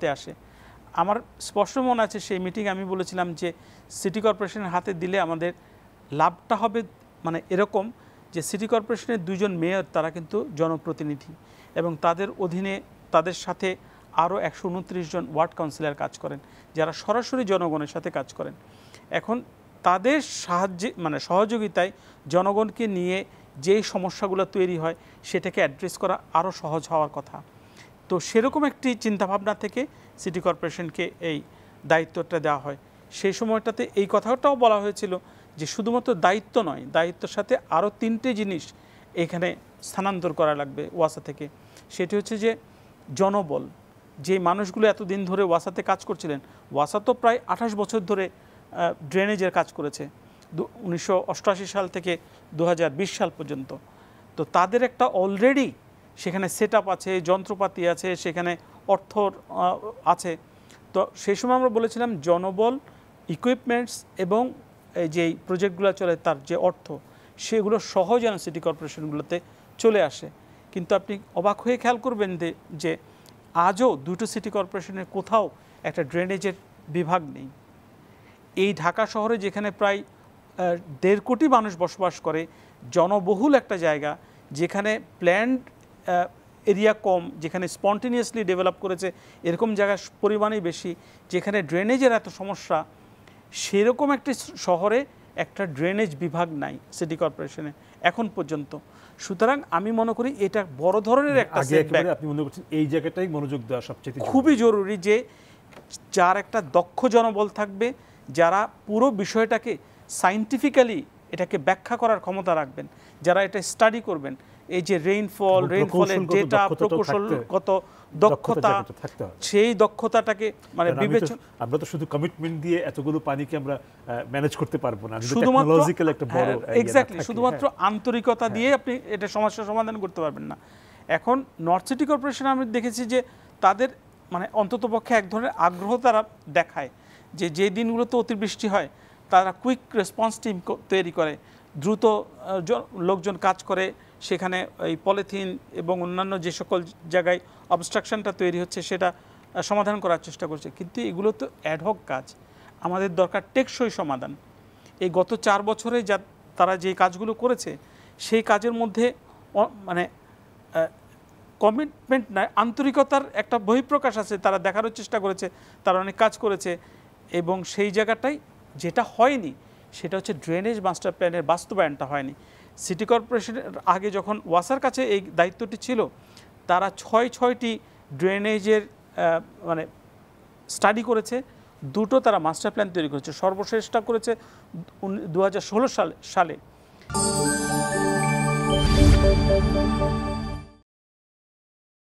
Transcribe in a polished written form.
দায়িত্বে আসে। আমার স্পষ্ট মনে আছে সেই মিটিং আমি বলেছিলাম যে সিটি কর্পোরেশনের হাতে দিলে আমাদের লাভটা হবে মানে এরকম যে সিটি কর্পোরেশনের 2 জন মেয়র তারা কিন্তু জনপ্রতিনিধি এবং তাদের অধীনে তাদের সাথে আরও 129 জন ওয়ার্ড কাউন্সিলর কাজ করেন যারা সরাসরি জনগণের সাথে কাজ করেন। এখন তাদের সাহায্যে মানে সহযোগিতায় জনগণকে নিয়ে যেই সমস্যাগুলো তৈরি হয় সেটাকে অ্যাড্রেস করা আরও সহজ হওয়ার কথা। তো সেরকম একটি চিন্তাভাবনা থেকে সিটি কর্পোরেশনকে এই দায়িত্বটা দেওয়া হয়। সেই সময়টাতে এই কথাটাও বলা হয়েছিল যে শুধুমাত্র দায়িত্ব নয়, দায়িত্বের সাথে আরও 3টে জিনিস এখানে স্থানান্তর করা লাগবে ওয়াসা থেকে। সেটি হচ্ছে যে জনবল, যে মানুষগুলো এতদিন ধরে ওয়াসাতে কাজ করছিলেন। ওয়াসা তো প্রায় 28 বছর ধরে ড্রেনেজের কাজ করেছে 1988 সাল থেকে 2020 সাল পর্যন্ত। তো তাদের একটা অলরেডি সেখানে সেট আপ আছে, যন্ত্রপাতি আছে, সেখানে অর্থ আছে। তো সেই সময় আমরা বলেছিলাম জনবল, ইকুইপমেন্টস এবং এই যে প্রজেক্টগুলো চলে তার যে অর্থ সেগুলো সহজ যেন সিটি কর্পোরেশনগুলোতে চলে আসে। কিন্তু আপনি অবাক হয়ে খেয়াল করবেন যে আজও 2টো সিটি কর্পোরেশনের কোথাও একটা ড্রেনেজের বিভাগ নেই। এই ঢাকা শহরে যেখানে প্রায় 1.5 কোটি মানুষ বসবাস করে, জনবহুল একটা জায়গা, যেখানে প্ল্যান্ড এরিয়া কম, যেখানে স্পন্টেনিয়াসলি ডেভেলপ করেছে এরকম জায়গার পরিমাণই বেশি, যেখানে ড্রেনেজের এত সমস্যা, সেরকম একটি শহরে একটা ড্রেনেজ বিভাগ নাই সিটি কর্পোরেশনে এখন পর্যন্ত। সুতরাং আমি মনে করি এটা বড় ধরনের একটা সেটব্যাক। আপনি মনে করছেন এই জায়গাটাই মনোযোগ দেওয়া সবচেয়ে খুবই জরুরি, যে যার একটা দক্ষ জনবল থাকবে, যারা পুরো বিষয়টাকে সায়েন্টিফিক্যালি এটাকে ব্যাখ্যা করার ক্ষমতা রাখবেন, যারা এটা স্টাডি করবেন। এই যে রেইনফলের ডেটা, প্রকৌশলগত দক্ষতা, সেই দক্ষতাটাকে মানে বিবেচনা। আমরা তো শুধু কমিটমেন্ট দিয়ে এতগুলো পানিকে আমরা ম্যানেজ করতে পারবো না, টেকনোলজিক্যাল একটা বড় এক্স্যাক্টলি শুধুমাত্র আন্তরিকতা দিয়ে আপনি এটা সমস্যা সমাধান করতে পারবেন না। এখন নর্থ সিটি কর্পোরেশন আমি দেখেছি যে তাদের মানে অন্ততপক্ষে এক ধরনের আগ্রহ তারা দেখায় যে দিনগুলোতে অতিবৃষ্টি হয় তারা কুইক রেসপন্স টিম তৈরি করে, দ্রুত লোকজন কাজ করে, সেখানে এই পলিথিন এবং অন্যান্য যে সকল জায়গায় অবস্ট্রাকশনটা তৈরি হচ্ছে সেটা সমাধান করার চেষ্টা করছে। কিন্তু এগুলো তো অ্যাডহক কাজ, আমাদের দরকার টেকসই সমাধান। এই গত 4 বছরে তারা যে কাজগুলো করেছে সেই কাজের মধ্যে মানে কমিটমেন্ট নয়, আন্তরিকতার একটা বহিঃপ্রকাশ আছে। তারা দেখারও চেষ্টা করেছে, তারা অনেক কাজ করেছে। এবং সেই জায়গাটাই যেটা হয়নি সেটা হচ্ছে ড্রেনেজ মাস্টার প্ল্যানের বাস্তবায়নটা হয়নি। সিটি কর্পোরেশনের আগে যখন ওয়াসার কাছে এই দায়িত্বটি ছিল, তারা 6টি ড্রেনেজের মানে স্টাডি করেছে, 2টো তারা মাস্টার প্ল্যান তৈরি করেছে, সর্বশেষটা করেছে 2016 সালে।